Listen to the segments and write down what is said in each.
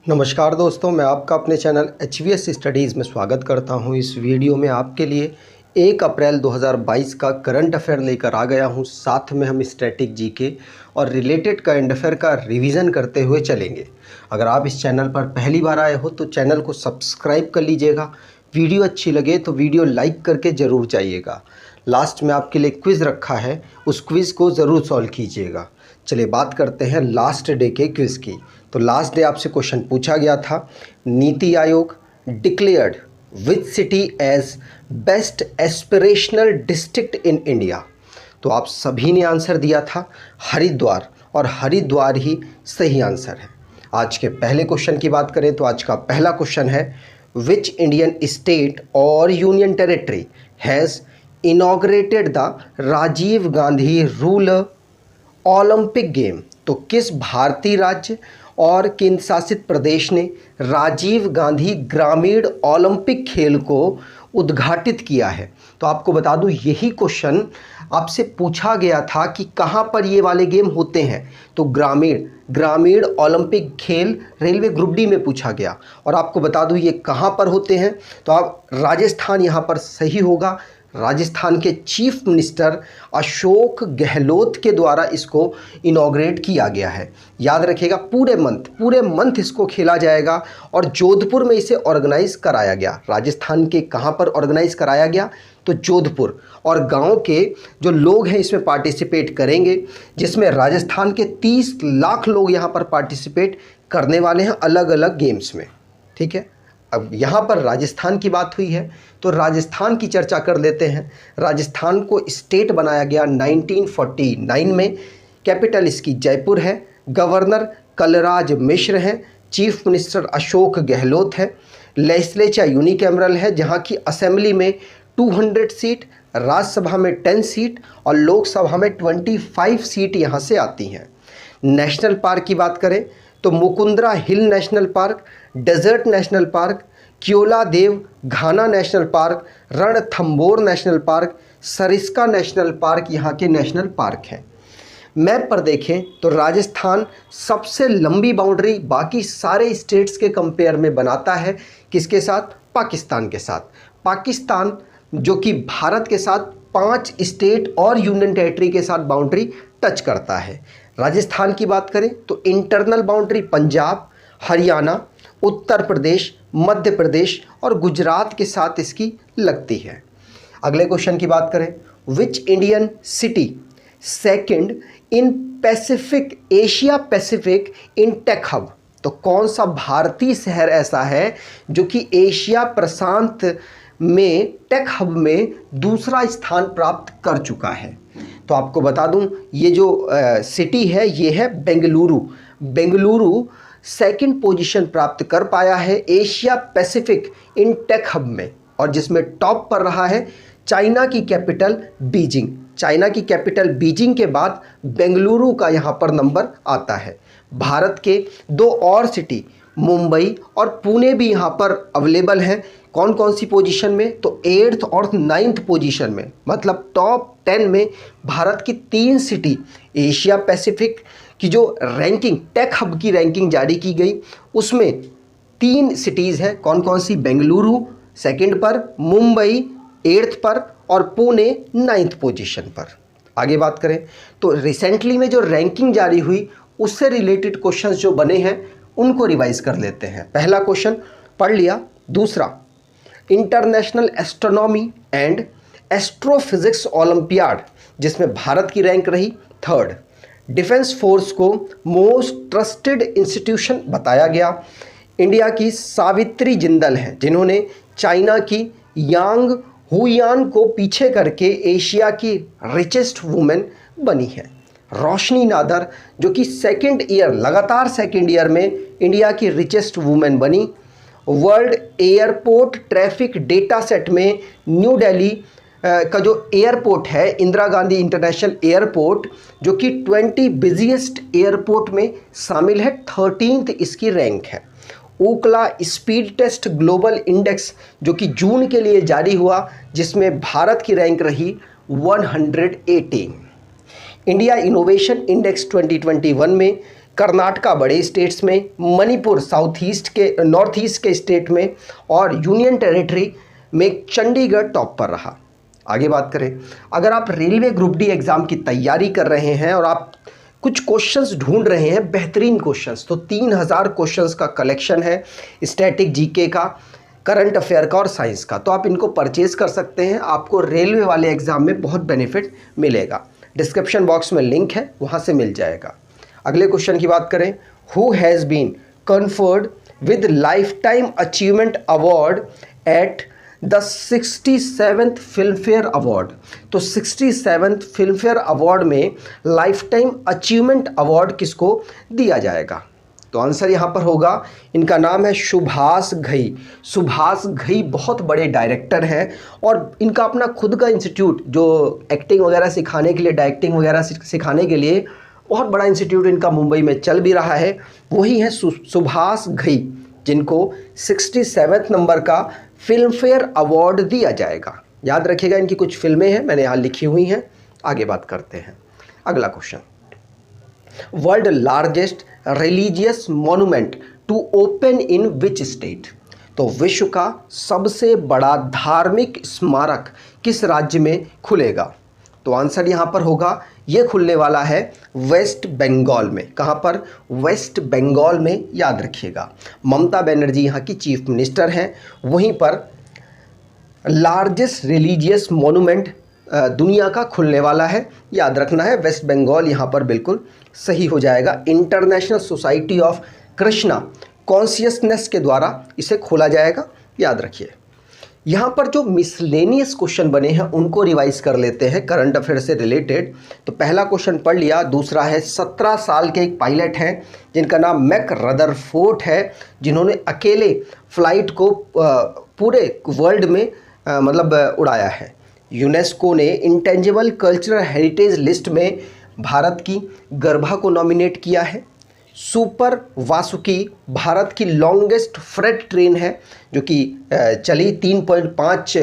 नमस्कार दोस्तों, मैं आपका अपने चैनल HVS स्टडीज़ में स्वागत करता हूं। इस वीडियो में आपके लिए 1 अप्रैल 2022 का करंट अफेयर लेकर आ गया हूं। साथ में हम स्टैटिक जीके और रिलेटेड करंट अफेयर का रिवीजन करते हुए चलेंगे। अगर आप इस चैनल पर पहली बार आए हो तो चैनल को सब्सक्राइब कर लीजिएगा। वीडियो अच्छी लगे तो वीडियो लाइक करके ज़रूर जाइएगा। लास्ट में आपके लिए क्विज़ रखा है, उस क्विज़ को ज़रूर सॉल्व कीजिएगा। चलिए बात करते हैं लास्ट डे के क्विज़ की। तो लास्ट डे आपसे क्वेश्चन पूछा गया था, NITI Aayog declared which city as best aspirational district in India. तो आप सभी ने आंसर दिया था हरिद्वार, और हरिद्वार ही सही आंसर है। आज के पहले क्वेश्चन की बात करें तो आज का पहला क्वेश्चन है, विच इंडियन स्टेट और union territory has inaugurated the Rajiv Gandhi rural Olympic game. तो किस भारतीय राज्य और केंद्र शासित प्रदेश ने राजीव गांधी ग्रामीण ओलंपिक खेल को उद्घाटित किया है। तो आपको बता दूं, यही क्वेश्चन आपसे पूछा गया था कि कहां पर ये वाले गेम होते हैं। तो ग्रामीण ओलंपिक खेल रेलवे ग्रुप डी में पूछा गया, और आपको बता दूं ये कहां पर होते हैं। तो आप राजस्थान यहां पर सही होगा। राजस्थान के चीफ मिनिस्टर अशोक गहलोत के द्वारा इसको इनॉग्रेट किया गया है। याद रखिएगा, पूरे मंथ इसको खेला जाएगा, और जोधपुर में इसे ऑर्गेनाइज कराया गया। राजस्थान के कहाँ पर ऑर्गेनाइज कराया गया? तो जोधपुर। और गांव के जो लोग हैं इसमें पार्टिसिपेट करेंगे, जिसमें राजस्थान के 30 लाख लोग यहाँ पर पार्टिसिपेट करने वाले हैं अलग अलग गेम्स में। ठीक है, अब यहाँ पर राजस्थान की बात हुई है तो राजस्थान की चर्चा कर लेते हैं। राजस्थान को स्टेट बनाया गया 1949 में। कैपिटल इसकी जयपुर है। गवर्नर कलराज मिश्र हैं। चीफ मिनिस्टर अशोक गहलोत है। लेजिस्लेचर यूनिकैमरल है, जहाँ की असेंबली में 200 सीट, राज्यसभा में 10 सीट और लोकसभा में 25 सीट यहाँ से आती हैं। नेशनल पार्क की बात करें तो Mukundra hill national park, desert national park, Keoladeo Ghana national park, Ranthambore national park, Sariska national park यहाँ के नेशनल पार्क हैं। मैप पर देखें तो राजस्थान सबसे लंबी बाउंड्री बाकी सारे स्टेट्स के कंपेयर में बनाता है। किसके साथ? पाकिस्तान के साथ। पाकिस्तान जो कि भारत के साथ 5 स्टेट और यूनियन टेरिटरी के साथ बाउंड्री टच करता है। राजस्थान की बात करें तो इंटरनल बाउंड्री पंजाब, हरियाणा, उत्तर प्रदेश, मध्य प्रदेश और गुजरात के साथ इसकी लगती है। अगले क्वेश्चन की बात करें, which Indian city second in Pacific Asia Pacific in tech hub. तो कौन सा भारतीय शहर ऐसा है जो कि एशिया प्रशांत में टेक हब में दूसरा स्थान प्राप्त कर चुका है? तो आपको बता दूं, ये जो सिटी है ये है बेंगलुरु सेकंड पोजीशन प्राप्त कर पाया है एशिया पैसिफिक इन टेक हब में, और जिसमें टॉप पर रहा है चाइना की कैपिटल बीजिंग। चाइना की कैपिटल बीजिंग के बाद बेंगलुरु का यहाँ पर नंबर आता है। भारत के 2 और सिटी मुंबई और पुणे भी यहाँ पर अवेलेबल हैं। कौन कौन सी पोजीशन में? तो 8th और 9th पोजीशन में, मतलब टॉप 10 में भारत की 3 सिटी एशिया पैसिफिक की जो रैंकिंग टेक हब की रैंकिंग जारी की गई उसमें 3 सिटीज़ हैं। कौन कौन सी? बेंगलुरु 2nd पर, मुंबई 8th पर और पुणे 9th पोजीशन पर। आगे बात करें तो रिसेंटली में जो रैंकिंग जारी हुई उससे रिलेटेड क्वेश्चंस जो बने हैं उनको रिवाइज कर लेते हैं। पहला क्वेश्चन पढ़ लिया। दूसरा, international astronomy and astrophysics olympiad, जिसमें भारत की रैंक रही 3rd। डिफेंस फोर्स को मोस्ट ट्रस्टेड इंस्टीट्यूशन बताया गया। इंडिया की सावित्री जिंदल हैं, जिन्होंने चाइना की यांग हुयान को पीछे करके एशिया की रिचेस्ट वुमेन बनी है। रोशनी नादर जो कि लगातार सेकेंड ईयर में इंडिया की रिचेस्ट वुमेन बनी। World airport traffic data set में न्यू दिल्ली का जो एयरपोर्ट है इंदिरा गांधी इंटरनेशनल एयरपोर्ट, जो कि 20 बिजिएस्ट एयरपोर्ट में शामिल है, 13th इसकी रैंक है। ओकला स्पीड टेस्ट ग्लोबल इंडेक्स जो कि जून के लिए जारी हुआ, जिसमें भारत की रैंक रही 118। इंडिया इनोवेशन इंडेक्स 2021 में कर्नाटका बड़े स्टेट्स में, मणिपुर नॉर्थ ईस्ट के स्टेट में, और यूनियन टेरिटरी में चंडीगढ़ टॉप पर रहा। आगे बात करें, अगर आप रेलवे ग्रुप डी एग्ज़ाम की तैयारी कर रहे हैं और आप कुछ क्वेश्चंस ढूंढ रहे हैं, बेहतरीन क्वेश्चंस, तो 3000 क्वेश्चंस का कलेक्शन है स्टैटिक जीके का, करंट अफेयर का और साइंस का, तो आप इनको परचेज कर सकते हैं। आपको रेलवे वाले एग्ज़ाम में बहुत बेनिफिट मिलेगा। डिस्क्रिप्शन बॉक्स में लिंक है, वहाँ से मिल जाएगा। अगले क्वेश्चन की बात करें, who has been conferred with life time achievement award at the 67th Filmfare award. तो 67th फिल्म फेयर अवार्ड में लाइफ टाइम अचीवमेंट अवार्ड किसको दिया जाएगा? तो आंसर यहाँ पर होगा, इनका नाम है सुभाष घई। सुभाष घई बहुत बड़े डायरेक्टर हैं और इनका अपना खुद का इंस्टीट्यूट जो एक्टिंग वगैरह सिखाने के लिए, डायरेक्टिंग वगैरह सिखाने के लिए बहुत बड़ा इंस्टीट्यूट इनका मुंबई में चल भी रहा है। वही है सुभाष घई, जिनको 67वें नंबर का फिल्म फेयर अवार्ड दिया जाएगा। याद रखिएगा, इनकी कुछ फिल्में हैं, मैंने यहाँ लिखी हुई हैं। आगे बात करते हैं। अगला question, world largest religious monument to open in which state? तो विश्व का सबसे बड़ा धार्मिक स्मारक किस राज्य में खुलेगा? तो आंसर यहाँ पर होगा, ये खुलने वाला है वेस्ट बंगाल में। कहाँ पर? वेस्ट बंगाल में। याद रखिएगा, ममता बनर्जी यहाँ की चीफ मिनिस्टर हैं। वहीं पर लार्जेस्ट रिलीजियस मॉन्यूमेंट दुनिया का खुलने वाला है। याद रखना है, वेस्ट बंगाल यहाँ पर बिल्कुल सही हो जाएगा। International society of Krishna consciousness के द्वारा इसे खोला जाएगा। याद रखिए। यहाँ पर जो मिसलेनियस क्वेश्चन बने हैं उनको रिवाइज कर लेते हैं करंट अफेयर से रिलेटेड। तो पहला क्वेश्चन पढ़ लिया। दूसरा है, 17 साल के एक पायलट हैं जिनका नाम मैक रदरफोर्ड है, जिन्होंने अकेले फ्लाइट को पूरे वर्ल्ड में उड़ाया है। यूनेस्को ने इंटेंजिबल कल्चरल हेरिटेज लिस्ट में भारत की गरबा को नॉमिनेट किया है। सुपर वासुकी भारत की लॉन्गेस्ट फ्रेट ट्रेन है, जो कि चली 3.5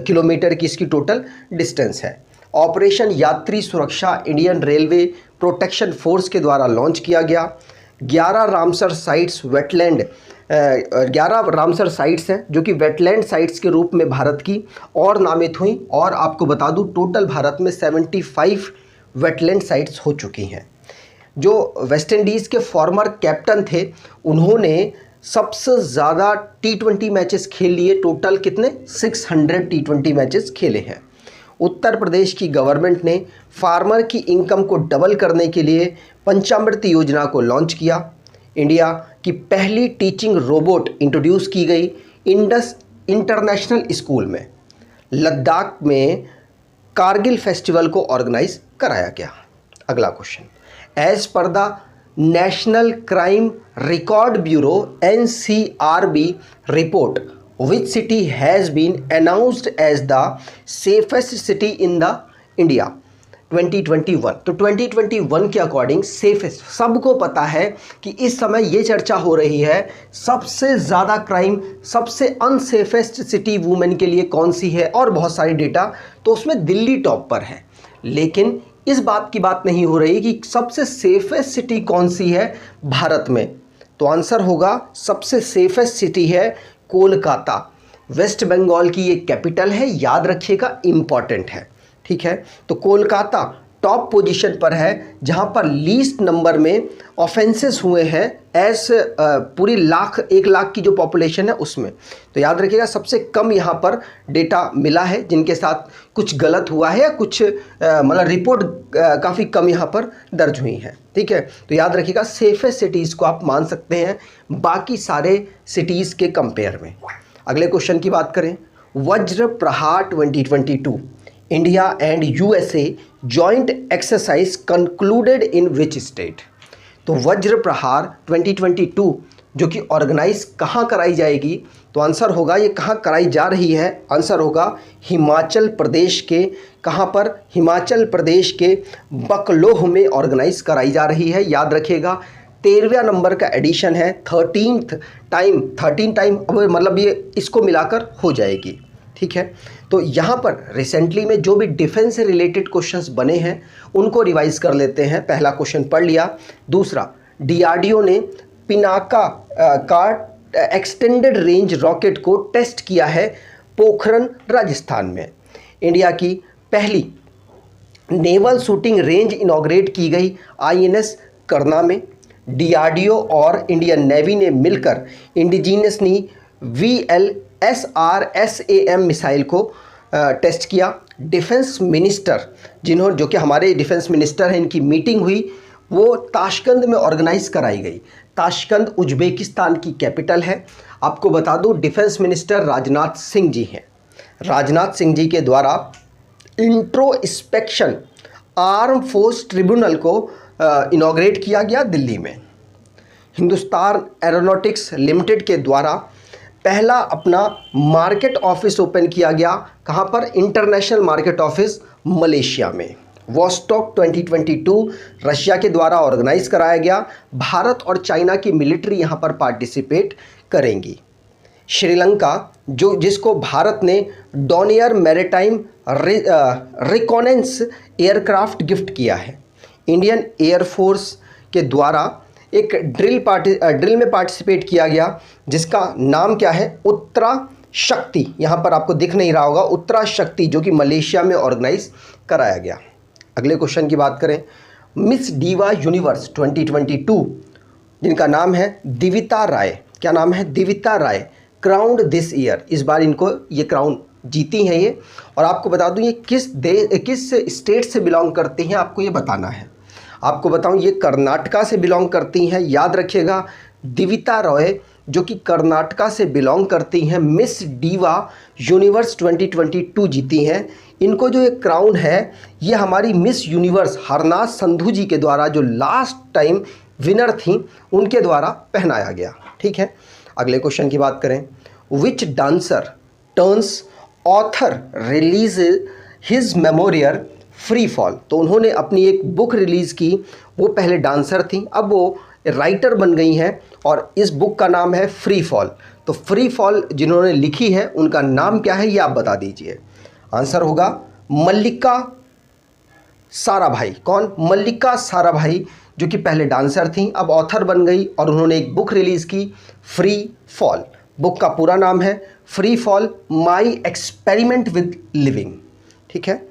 किलोमीटर की इसकी टोटल डिस्टेंस है। ऑपरेशन यात्री सुरक्षा इंडियन रेलवे प्रोटेक्शन फोर्स के द्वारा लॉन्च किया गया। 11 रामसर साइट्स हैं जो कि वेटलैंड साइट्स के रूप में भारत की और नामित हुई। और आपको बता दूं, टोटल भारत में 75 वेटलैंड साइट्स हो चुकी हैं। जो वेस्ट इंडीज़ के फॉर्मर कैप्टन थे, उन्होंने सबसे ज़्यादा T20 मैचेस खेल लिए। टोटल कितने? 600 T20 मैचेस खेले हैं। उत्तर प्रदेश की गवर्नमेंट ने फार्मर की इनकम को डबल करने के लिए पंचामृत योजना को लॉन्च किया। इंडिया की पहली टीचिंग रोबोट इंट्रोड्यूस की गई इंडस इंटरनेशनल स्कूल में। लद्दाख में कारगिल फेस्टिवल को ऑर्गेनाइज कराया गया। अगला question, as per the national crime record bureau NCRB report, which city has been announced as the safest city in the India 2021। तो 2021 के अकॉर्डिंग सेफेस्ट, सबको पता है कि इस समय ये चर्चा हो रही है सबसे ज़्यादा क्राइम, सबसे अनसेफेस्ट सिटी वुमेन के लिए कौन सी है, और बहुत सारी डेटा, तो उसमें दिल्ली टॉप पर है। लेकिन इस बात की बात नहीं हो रही कि सबसे सेफेस्ट सिटी कौन सी है भारत में। तो आंसर होगा, सबसे सेफेस्ट सिटी है कोलकाता। वेस्ट बंगाल की ये कैपिटल है, याद रखिएगा, इम्पॉर्टेंट है। ठीक है, तो कोलकाता टॉप पोजीशन पर है, जहां पर लीस्ट नंबर में ऑफेंसेस हुए हैं एस पूरी 1 लाख की जो पॉपुलेशन है उसमें। तो याद रखिएगा, सबसे कम यहां पर डेटा मिला है जिनके साथ कुछ गलत हुआ है या कुछ रिपोर्ट काफ़ी कम यहां पर दर्ज हुई है। ठीक है, तो याद रखिएगा, सेफेस्ट सिटीज़ को आप मान सकते हैं बाकी सारे सिटीज़ के कंपेयर में। अगले क्वेश्चन की बात करें, वज्र प्रहार 2022 India and USA joint exercise concluded in which state? तो वज्र प्रहार 2022 जो कि ऑर्गेनाइज कहाँ कराई जाएगी? तो आंसर होगा, ये कहाँ कराई जा रही है, आंसर होगा हिमाचल प्रदेश के। कहाँ पर? हिमाचल प्रदेश के बकलोह में ऑर्गेनाइज कराई जा रही है। याद रखिएगा, 13वें नंबर का एडिशन है, 13 टाइम मतलब ये इसको मिलाकर हो जाएगी। ठीक है, तो यहाँ पर रिसेंटली में जो भी डिफेंस से रिलेटेड क्वेश्चंस बने हैं उनको रिवाइज कर लेते हैं। पहला क्वेश्चन पढ़ लिया। दूसरा, डीआरडीओ ने पिनाका का एक्सटेंडेड रेंज रॉकेट को टेस्ट किया है पोखरन राजस्थान में। इंडिया की पहली नेवल शूटिंग रेंज इनॉग्रेट की गई आईएनएस करना में। डीआरडीओ और इंडियन नेवी ने मिलकर इंडिजीनियसली VLSRSAM मिसाइल को टेस्ट किया। डिफेंस मिनिस्टर जो कि हमारे डिफेंस मिनिस्टर हैं, इनकी मीटिंग हुई, वो ताशकंद में ऑर्गेनाइज कराई गई। ताशकंद उज्बेकिस्तान की कैपिटल है। आपको बता दूं डिफेंस मिनिस्टर राजनाथ सिंह जी हैं। राजनाथ सिंह जी के द्वारा इंट्रोस्पेक्शन आर्म फोर्स ट्रिब्यूनल को इनॉग्रेट किया गया दिल्ली में। हिंदुस्तान एरोनॉटिक्स लिमिटेड के द्वारा पहला अपना मार्केट ऑफिस ओपन किया गया। कहाँ पर? इंटरनेशनल मार्केट ऑफिस मलेशिया में। वॉस्टॉक 2022 रशिया के द्वारा ऑर्गेनाइज कराया गया। भारत और चाइना की मिलिट्री यहाँ पर पार्टिसिपेट करेंगी। श्रीलंका जिसको भारत ने डॉनियर मैरीटाइम रिकॉनेंस एयरक्राफ्ट गिफ्ट किया है। इंडियन एयरफोर्स के द्वारा एक ड्रिल में पार्टिसिपेट किया गया जिसका नाम क्या है? उत्तरा शक्ति। यहाँ पर आपको दिख नहीं रहा होगा, उत्तरा शक्ति, जो कि मलेशिया में ऑर्गेनाइज कराया गया। अगले क्वेश्चन की बात करें, मिस डीवा यूनिवर्स 2022 जिनका नाम है दिविता राय। क्या नाम है? दिविता राय, क्राउन्ड दिस ईयर। इस बार इनको ये क्राउन जीती हैं ये। और आपको बता दूं ये किस स्टेट से बिलोंग करती हैं, आपको ये बताना है। आपको बताऊं ये कर्नाटका से बिलोंग करती हैं। याद रखिएगा, दिविता रॉय जो कि कर्नाटका से बिलोंग करती हैं, मिस डीवा यूनिवर्स 2022 जीती हैं। इनको जो ये क्राउन है ये हमारी मिस यूनिवर्स हरनाथ संधू जी के द्वारा, जो लास्ट टाइम विनर थी, उनके द्वारा पहनाया गया। ठीक है, अगले क्वेश्चन की बात करें, which dancer turns author release his memorial free fall. तो उन्होंने अपनी एक बुक रिलीज़ की। वो पहले डांसर थी, अब वो राइटर बन गई हैं और इस बुक का नाम है फ्री फॉल। तो फ्री फॉल जिन्होंने लिखी है उनका नाम क्या है ये आप बता दीजिए। आंसर होगा मल्लिका साराभाई। कौन? मल्लिका साराभाई, जो कि पहले डांसर थी, अब ऑथर बन गई और उन्होंने एक बुक रिलीज़ की, फ्री फॉल। बुक का पूरा नाम है free fall my experiment with living. ठीक है,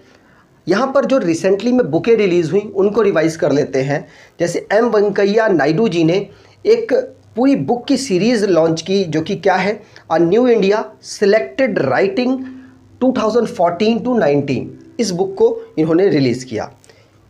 यहाँ पर जो रिसेंटली में बुकें रिलीज़ हुई उनको रिवाइज कर लेते हैं। जैसे एम वेंकैया नायडू जी ने एक पूरी बुक की सीरीज़ लॉन्च की, जो कि क्या है? A new India selected writing 2014 to 19। इस बुक को इन्होंने रिलीज़ किया।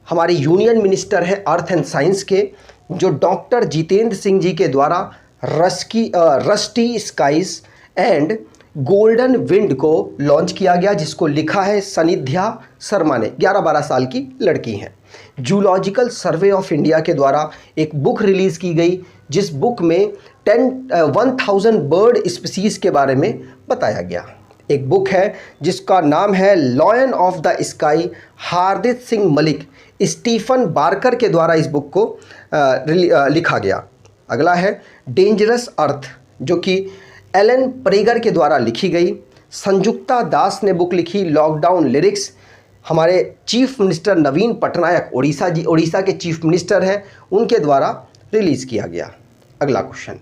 हमारे यूनियन मिनिस्टर हैं अर्थ एंड साइंस के, जो डॉक्टर जितेंद्र सिंह जी के द्वारा rusty skies and golden wind को लॉन्च किया गया, जिसको लिखा है सनिध्या शर्मा ने। 11-12 साल की लड़की हैं। जूलॉजिकल सर्वे ऑफ इंडिया के द्वारा एक बुक रिलीज़ की गई, जिस बुक में 1000 बर्ड स्पीसीज़ के बारे में बताया गया। एक बुक है जिसका नाम है lion of the sky, Hardik Singh Malik, Stephen Barker के द्वारा इस बुक को लिखा गया। अगला है डेंजरस अर्थ, जो कि एलन प्रेगर के द्वारा लिखी गई। संजुक्ता दास ने बुक लिखी लॉकडाउन लिरिक्स। हमारे चीफ मिनिस्टर नवीन पटनायक, उड़ीसा के चीफ मिनिस्टर हैं, उनके द्वारा रिलीज़ किया गया। अगला question,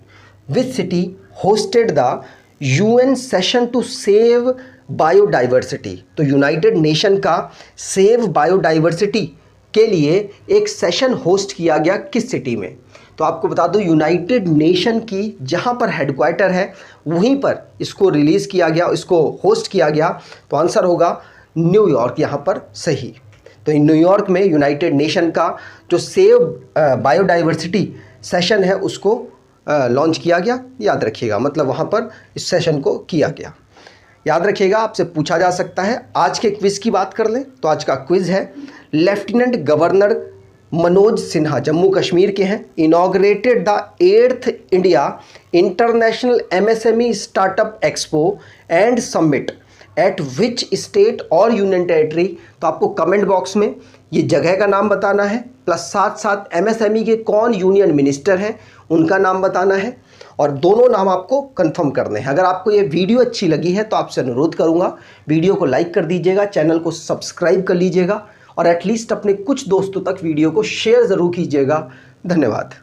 which city hosted the UN session to save biodiversity. तो यूनाइटेड नेशन का सेव बायोडाइवर्सिटी के लिए एक सेशन होस्ट किया गया, किस सिटी में? तो आपको बता दूं यूनाइटेड नेशन की जहां पर हेडक्वार्टर है वहीं पर इसको रिलीज़ किया गया, इसको होस्ट किया गया। तो आंसर होगा न्यूयॉर्क, यहाँ पर सही। तो न्यूयॉर्क में यूनाइटेड नेशन का जो सेव बायोडाइवर्सिटी सेशन है उसको लॉन्च किया गया। याद रखिएगा, मतलब वहाँ पर इस सेशन को किया गया। याद रखिएगा, आपसे पूछा जा सकता है। आज के क्विज़ की बात कर लें तो आज का क्विज़ है, लेफ्टिनेंट गवर्नर मनोज सिन्हा जम्मू कश्मीर के हैं, inaugurated the 8th India international MSME startup expo and summit eight which state और यूनियन टेरिटरी। तो आपको कमेंट बॉक्स में ये जगह का नाम बताना है, प्लस साथ साथ MSME के कौन यूनियन मिनिस्टर हैं उनका नाम बताना है, और दोनों नाम आपको कंफर्म करने हैं। अगर आपको ये वीडियो अच्छी लगी है तो आपसे अनुरोध करूंगा वीडियो को लाइक कर दीजिएगा, चैनल को सब्सक्राइब कर लीजिएगा और एटलीस्ट अपने कुछ दोस्तों तक वीडियो को शेयर ज़रूर कीजिएगा। धन्यवाद।